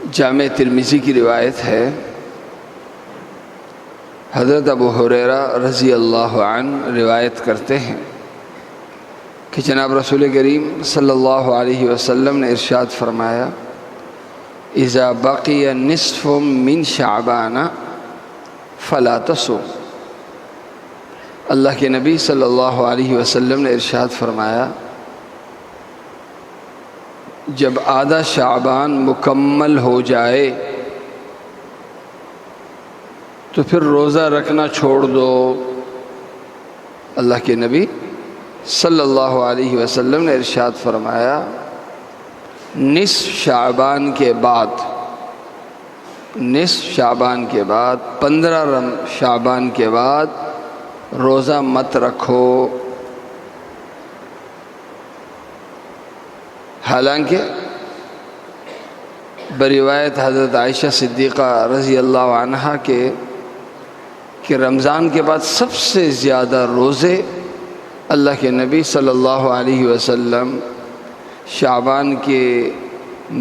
جامع ترمذی کی روایت ہے، حضرت ابو ہریرہ رضی اللہ عنہ روایت کرتے ہیں کہ جناب رسول کریم صلی اللہ علیہ وسلم نے ارشاد فرمایا، اذا بقی نصف من شعبان فلا تصم۔ اللہ کے نبی صلی اللہ علیہ وسلم نے ارشاد فرمایا، جب آدھا شعبان مکمل ہو جائے تو پھر روزہ رکھنا چھوڑ دو۔ اللہ کے نبی صلی اللہ علیہ وسلم نے ارشاد فرمایا، نصف شعبان کے بعد 15 شعبان کے بعد روزہ مت رکھو۔ حالانکہ بروایت حضرت عائشہ صدیقہ رضی اللہ عنہا کہ رمضان کے بعد سب سے زیادہ روزے اللہ کے نبی صلی اللہ علیہ وسلم شعبان کے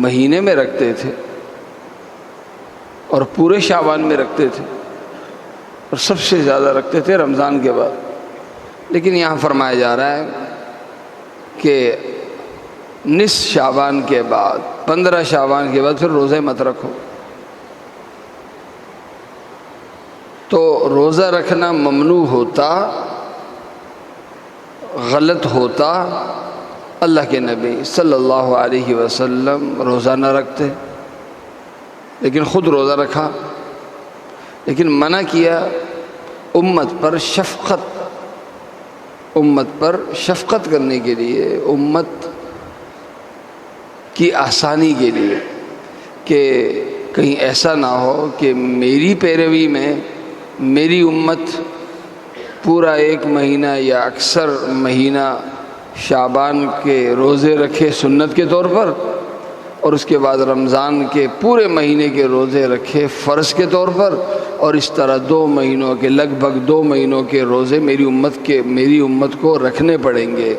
مہینے میں رکھتے تھے اور پورے شعبان میں رکھتے تھے، اور سب سے زیادہ رکھتے تھے رمضان کے بعد۔ لیکن یہاں فرمایا جا رہا ہے کہ نصف شعبان کے بعد 15 شعبان کے بعد پھر روزے مت رکھو۔ تو روزہ رکھنا ممنوع ہوتا، غلط ہوتا، اللہ کے نبی صلی اللہ علیہ وسلم روزہ نہ رکھتے، لیکن خود روزہ رکھا، لیکن منع کیا امت پر شفقت کرنے کے لیے، امت کی آسانی کے لیے، کہ کہیں ایسا نہ ہو کہ میری پیروی میں میری امت پورا 1 مہینہ یا اکثر مہینہ شعبان کے روزے رکھے سنت کے طور پر، اور اس کے بعد رمضان کے پورے مہینے کے روزے رکھے فرض کے طور پر، اور اس طرح 2 مہینوں کے لگ بھگ 2 مہینوں کے روزے میری امت کو رکھنے پڑیں گے۔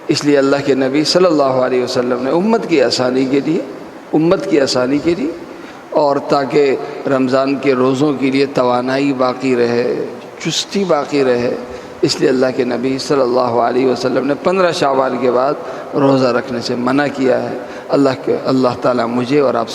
اس لیے اللہ کے نبی صلی اللہ علیہ وسلم نے امت کی آسانی کے لیے اور تاکہ رمضان کے روزوں کے لیے توانائی باقی رہے، چستی باقی رہے، اس لیے اللہ کے نبی صلی اللہ علیہ وسلم نے 15 شعبان کے بعد روزہ رکھنے سے منع کیا ہے۔ اللہ تعالیٰ مجھے اور آپ